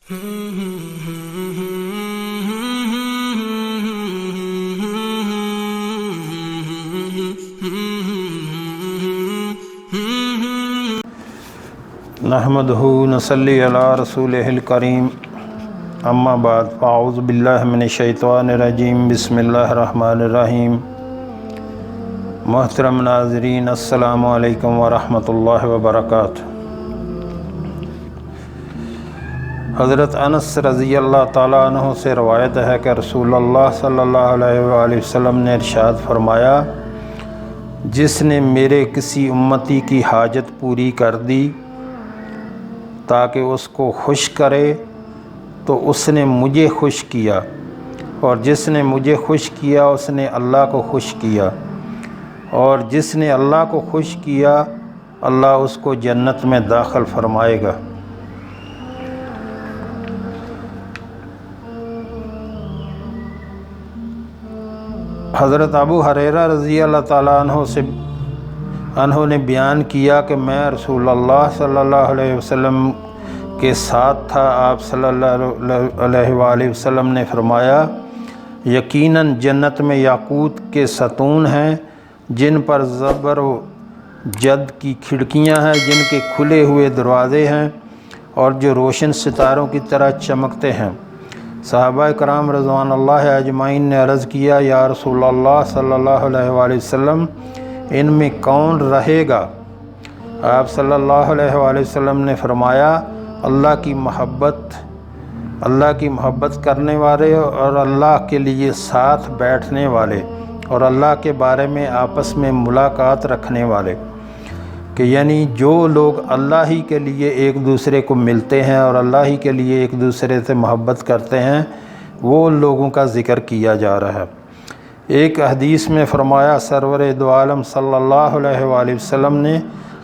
نحمدہ نصلی علی رسولہ الکریم اما بعد فاعوذ باللہ من الشیطان الرجیم بسم اللہ الرحمن الرحیم۔ محترم ناظرین، السلام علیکم ورحمۃ اللہ وبرکاتہ۔ حضرت انس رضی اللہ تعالیٰ عنہ سے روایت ہے کہ رسول اللہ صلی اللہ علیہ وآلہ وسلم نے ارشاد فرمایا، جس نے میرے کسی امتی کی حاجت پوری کر دی تاکہ اس کو خوش کرے تو اس نے مجھے خوش کیا، اور جس نے مجھے خوش کیا اس نے اللہ کو خوش کیا، اور جس نے اللہ کو خوش کیا اللہ اس کو جنت میں داخل فرمائے گا۔ حضرت ابو ہریرہ رضی اللہ تعالیٰ عنہ نے بیان کیا کہ میں رسول اللہ صلی اللہ علیہ وسلم کے ساتھ تھا۔ آپ صلی اللہ علیہ وآلہ وسلم نے فرمایا، یقیناً جنت میں یاقوت کے ستون ہیں جن پر زبر و جد کی کھڑکیاں ہیں، جن کے کھلے ہوئے دروازے ہیں اور جو روشن ستاروں کی طرح چمکتے ہیں۔ صحابہ کرام رضوان اللہ اجمعین نے عرض کیا، یا رسول اللہ صلی اللہ علیہ وآلہ وسلم، ان میں کون رہے گا؟ آپ صلی اللہ علیہ وآلہ وسلم نے فرمایا، اللہ کی محبت کرنے والے اور اللہ کے لیے ساتھ بیٹھنے والے اور اللہ کے بارے میں آپس میں ملاقات رکھنے والے، کہ یعنی جو لوگ اللہ ہی کے لیے ایک دوسرے کو ملتے ہیں اور اللہ ہی کے لیے ایک دوسرے سے محبت کرتے ہیں، وہ لوگوں کا ذکر کیا جا رہا ہے۔ ایک حدیث میں فرمایا سرور دو عالم صلی اللہ علیہ وآلہ وسلم نے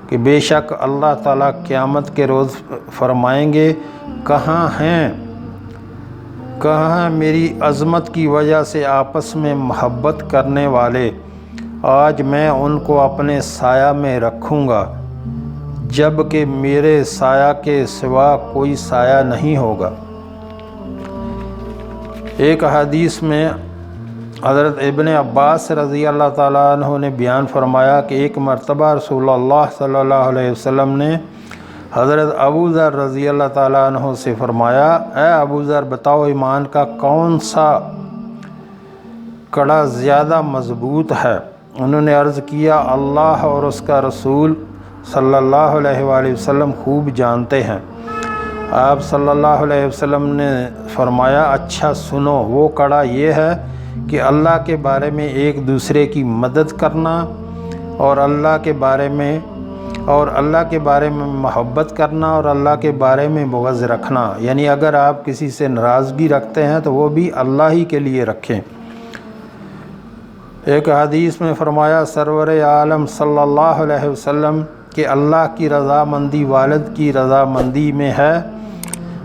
کہ بے شک اللہ تعالیٰ قیامت کے روز فرمائیں گے، کہاں ہیں میری عظمت کی وجہ سے آپس میں محبت کرنے والے؟ آج میں ان کو اپنے سایہ میں رکھوں گا، جب کہ میرے سایہ کے سوا کوئی سایہ نہیں ہوگا۔ ایک حدیث میں حضرت ابن عباس رضی اللہ تعالیٰ عنہ نے بیان فرمایا کہ ایک مرتبہ رسول اللہ صلی اللہ علیہ وسلم نے حضرت ابو ذر رضی اللہ تعالیٰ عنہ سے فرمایا، اے ابو ذر، بتاؤ ایمان کا کون سا کڑا زیادہ مضبوط ہے؟ انہوں نے عرض کیا، اللہ اور اس کا رسول صلی اللہ علیہ وآلہ وسلم خوب جانتے ہیں۔ آپ صلی اللہ علیہ وسلم نے فرمایا، اچھا سنو، وہ کڑا یہ ہے کہ اللہ کے بارے میں ایک دوسرے کی مدد کرنا اور اللہ کے بارے میں محبت کرنا اور اللہ کے بارے میں بغض رکھنا، یعنی اگر آپ کسی سے ناراضگی رکھتے ہیں تو وہ بھی اللہ ہی کے لیے رکھیں۔ ایک حدیث میں فرمایا سرور عالم صلی اللہ علیہ وسلم کہ اللہ کی رضامندی والد کی رضامندی میں ہے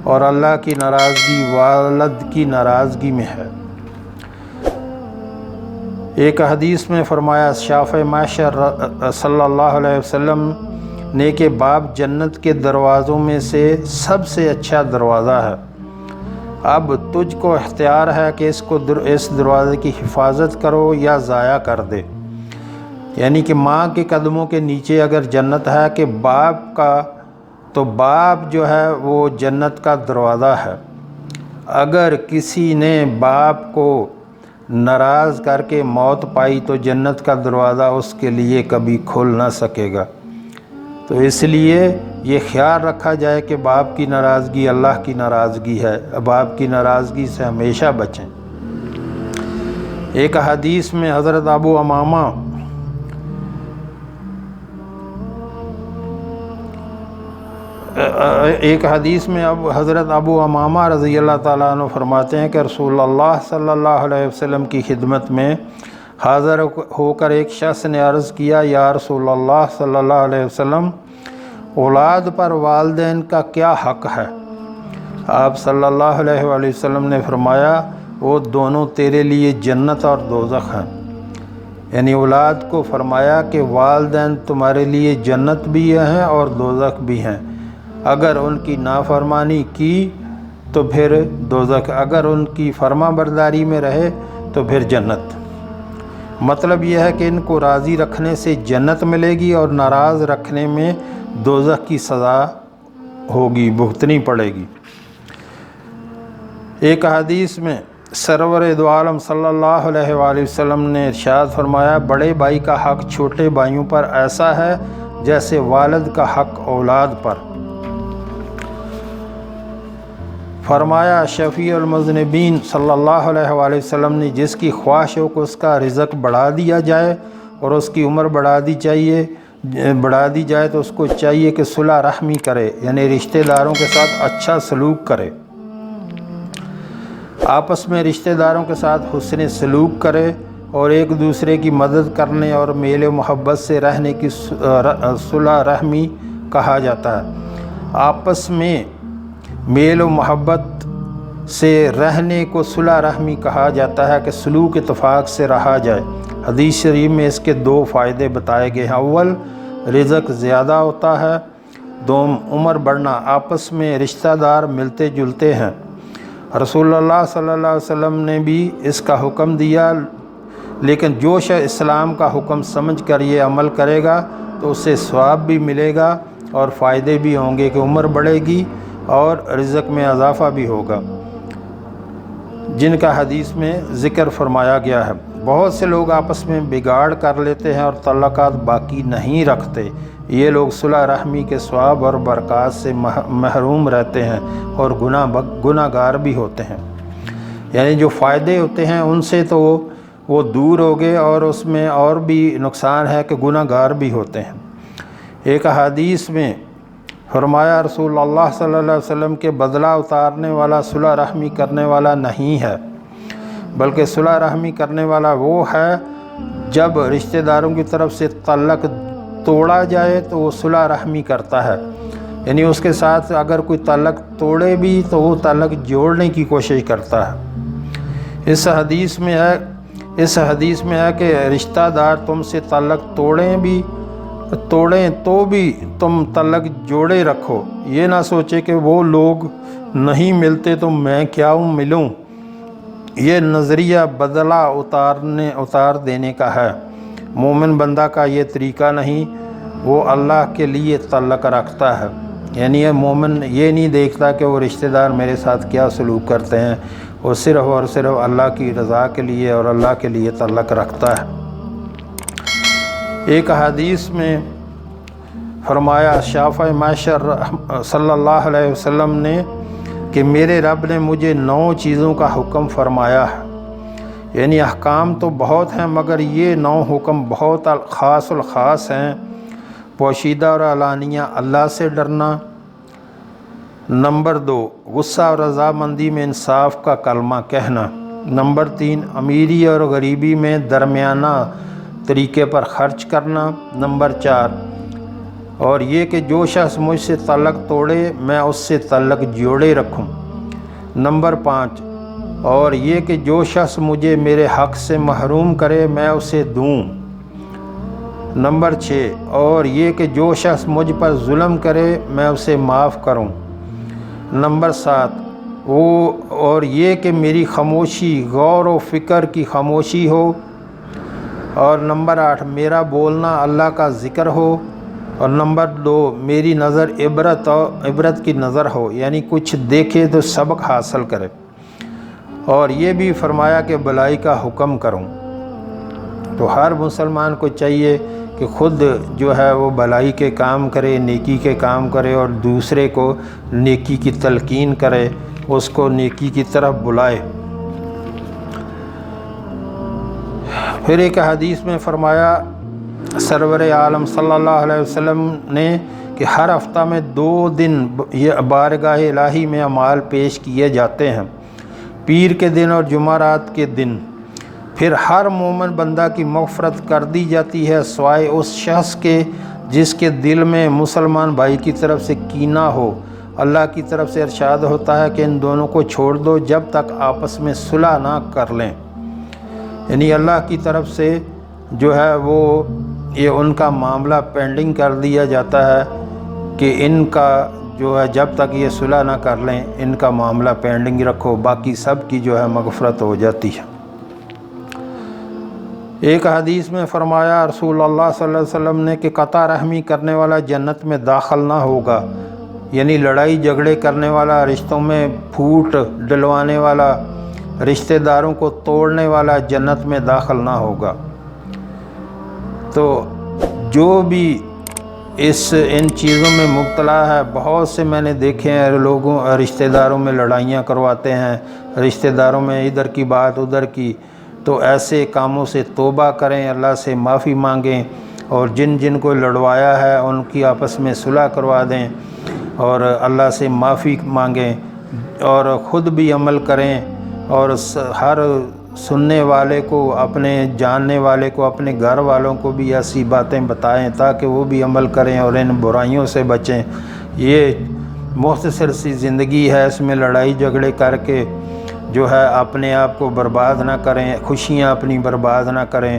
اور اللہ کی ناراضگی والد کی ناراضگی میں ہے۔ ایک حدیث میں فرمایا شافع معاشر صلی اللہ علیہ وسلم نے کہ باب جنت کے دروازوں میں سے سب سے اچھا دروازہ ہے، اب تجھ کو اختیار ہے کہ اس دروازے کی حفاظت کرو یا ضائع کر دے۔ یعنی کہ ماں کے قدموں کے نیچے اگر جنت ہے کہ باپ کا، تو باپ جو ہے وہ جنت کا دروازہ ہے۔ اگر کسی نے باپ کو ناراض کر کے موت پائی تو جنت کا دروازہ اس کے لیے کبھی کھل نہ سکے گا۔ تو اس لیے یہ خیال رکھا جائے کہ باپ کی ناراضگی اللہ کی ناراضگی ہے، باپ کی ناراضگی سے ہمیشہ بچیں۔ ایک حدیث میں حضرت ابو امامہ حضرت ابو امامہ رضی اللہ تعالیٰ عنہ فرماتے ہیں کہ رسول اللہ صلی اللہ علیہ وسلم کی خدمت میں حاضر ہو کر ایک شخص نے عرض کیا، یا رسول اللہ صلی اللہ علیہ وسلم، اولاد پر والدین کا کیا حق ہے؟ آپ صلی اللہ علیہ وآلہ وسلم نے فرمایا، وہ دونوں تیرے لیے جنت اور دوزخ ہیں۔ یعنی اولاد کو فرمایا کہ والدین تمہارے لیے جنت بھی ہیں اور دوزخ بھی ہیں، اگر ان کی نافرمانی کی تو پھر دوزخ، اگر ان کی فرما برداری میں رہے تو پھر جنت۔ مطلب یہ ہے کہ ان کو راضی رکھنے سے جنت ملے گی اور ناراض رکھنے میں دوزخ کی سزا ہوگی، بھگتنی پڑے گی۔ ایک حدیث میں سرور دو عالم صلی اللہ علیہ وآلہ وسلم نے ارشاد فرمایا، بڑے بھائی کا حق چھوٹے بھائیوں پر ایسا ہے جیسے والد کا حق اولاد پر۔ فرمایا شفیع المذنبین صلی اللہ علیہ وآلہ وسلم نے جس کی خواہش ہو کہ اس کا رزق بڑھا دیا جائے اور اس کی عمر بڑھا دی جائے تو اس کو چاہیے کہ صلح رحمی کرے، یعنی رشتہ داروں کے ساتھ اچھا سلوک کرے، آپس میں رشتہ داروں کے ساتھ حسن سلوک کرے اور ایک دوسرے کی مدد کرنے اور میل و محبت سے رہنے کی صلح رحمی کہا جاتا ہے۔ آپس میں میل و محبت سے رہنے کو صلح رحمی کہا جاتا ہے کہ سلوک اتفاق سے رہا جائے۔ حدیث شریف میں اس کے 2 فائدے بتائے گئے ہیں۔ اول، رزق زیادہ ہوتا ہے۔ دوم، عمر بڑھنا، آپس میں رشتہ دار ملتے جلتے ہیں۔ رسول اللہ صلی اللہ علیہ وسلم نے بھی اس کا حکم دیا، لیکن جو شخص اسلام کا حکم سمجھ کر یہ عمل کرے گا تو اسے ثواب بھی ملے گا اور فائدے بھی ہوں گے کہ عمر بڑھے گی اور رزق میں اضافہ بھی ہوگا، جن کا حدیث میں ذکر فرمایا گیا ہے۔ بہت سے لوگ آپس میں بگاڑ کر لیتے ہیں اور تعلقات باقی نہیں رکھتے۔ یہ لوگ صلح رحمی کے ثواب اور برکات سے محروم رہتے ہیں اور گناہ گار بھی ہوتے ہیں، یعنی جو فائدے ہوتے ہیں ان سے تو وہ دور ہو گئے اور اس میں اور بھی نقصان ہے کہ گناہ گار بھی ہوتے ہیں۔ ایک حدیث میں فرمایا رسول اللہ صلی اللہ علیہ وسلم کے بدلہ اتارنے والا صلح رحمی کرنے والا نہیں ہے، بلکہ صلح رحمی کرنے والا وہ ہے جب رشتہ داروں کی طرف سے تعلق توڑا جائے تو وہ صلح رحمی کرتا ہے، یعنی اس کے ساتھ اگر کوئی تعلق توڑے بھی تو وہ تعلق جوڑنے کی کوشش کرتا ہے۔ اس حدیث میں ہے کہ رشتہ دار تم سے تعلق توڑیں تو بھی تم تعلق جوڑے رکھو، یہ نہ سوچے کہ وہ لوگ نہیں ملتے تو میں کیا ملوں۔ یہ نظریہ بدلہ اتار دینے کا ہے۔ مومن بندہ کا یہ طریقہ نہیں، وہ اللہ کے لیے تعلق رکھتا ہے، یعنی یہ مومن یہ نہیں دیکھتا کہ وہ رشتہ دار میرے ساتھ کیا سلوک کرتے ہیں، وہ صرف اور صرف اللہ کی رضا کے لیے اور اللہ کے لیے تعلق رکھتا ہے۔ ایک حدیث میں فرمایا شافع معاشر صلی اللہ علیہ وسلم نے کہ میرے رب نے مجھے 9 چیزوں کا حکم فرمایا ہے، یعنی احکام تو بہت ہیں مگر یہ 9 حکم بہت خاص الخاص ہیں۔ پوشیدہ اور علانیہ اللہ سے ڈرنا۔ نمبر 2، غصہ اور رضامندی میں انصاف کا کلمہ کہنا۔ نمبر 3، امیری اور غریبی میں درمیانہ طریقے پر خرچ کرنا۔ نمبر 4، اور یہ کہ جو شخص مجھ سے تعلق توڑے میں اس سے تعلق جوڑے رکھوں۔ نمبر 5، اور یہ کہ جو شخص مجھے میرے حق سے محروم کرے میں اسے دوں۔ نمبر 6، اور یہ کہ جو شخص مجھ پر ظلم کرے میں اسے معاف کروں۔ نمبر 7، اور یہ کہ میری خاموشی غور و فکر کی خاموشی ہو۔ اور نمبر 8، میرا بولنا اللہ کا ذکر ہو۔ اور نمبر 2، میری نظر عبرت کی نظر ہو، یعنی کچھ دیکھے تو سبق حاصل کرے۔ اور یہ بھی فرمایا کہ بھلائی کا حکم کروں۔ تو ہر مسلمان کو چاہیے کہ خود جو ہے وہ بھلائی کے کام کرے، نیکی کے کام کرے اور دوسرے کو نیکی کی تلقین کرے، اس کو نیکی کی طرف بلائے۔ پھر ایک حدیث میں فرمایا سرور عالم صلی اللہ علیہ وسلم نے کہ ہر ہفتہ میں 2 دن یہ بارگاہ الہی میں اعمال پیش کیے جاتے ہیں، پیر کے دن اور جمعرات کے دن۔ پھر ہر مومن بندہ کی مغفرت کر دی جاتی ہے سوائے اس شخص کے جس کے دل میں مسلمان بھائی کی طرف سے کینہ ہو۔ اللہ کی طرف سے ارشاد ہوتا ہے کہ ان دونوں کو چھوڑ دو جب تک آپس میں صلح نہ کر لیں، یعنی اللہ کی طرف سے جو ہے وہ یہ ان کا معاملہ پینڈنگ کر دیا جاتا ہے کہ ان کا جو ہے جب تک یہ صلح نہ کر لیں ان کا معاملہ پینڈنگ رکھو، باقی سب کی جو ہے مغفرت ہو جاتی ہے۔ ایک حدیث میں فرمایا رسول اللہ صلی اللہ علیہ وسلم نے کہ قطع رحمی کرنے والا جنت میں داخل نہ ہوگا، یعنی لڑائی جھگڑے کرنے والا، رشتوں میں پھوٹ ڈلوانے والا، رشتہ داروں کو توڑنے والا جنت میں داخل نہ ہوگا۔ تو جو بھی ان چیزوں میں مبتلا ہے، بہت سے میں نے دیکھے ہیں لوگوں رشتہ داروں میں لڑائیاں کرواتے ہیں، رشتہ داروں میں ادھر کی بات ادھر کی، تو ایسے کاموں سے توبہ کریں، اللہ سے معافی مانگیں، اور جن جن کو لڑوایا ہے ان کی آپس میں صلح کروا دیں اور اللہ سے معافی مانگیں، اور خود بھی عمل کریں، اور ہر سننے والے کو، اپنے جاننے والے کو، اپنے گھر والوں کو بھی ایسی باتیں بتائیں تاکہ وہ بھی عمل کریں اور ان برائیوں سے بچیں۔ یہ مختصر سی زندگی ہے، اس میں لڑائی جھگڑے کر کے جو ہے اپنے آپ کو برباد نہ کریں، خوشیاں اپنی برباد نہ کریں۔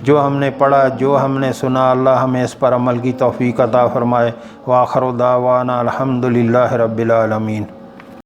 جو ہم نے پڑھا، جو ہم نے سنا، اللہ ہمیں اس پر عمل کی توفیق عطا فرمائے۔ وآخر دعوانا الحمدللہ رب العالمین۔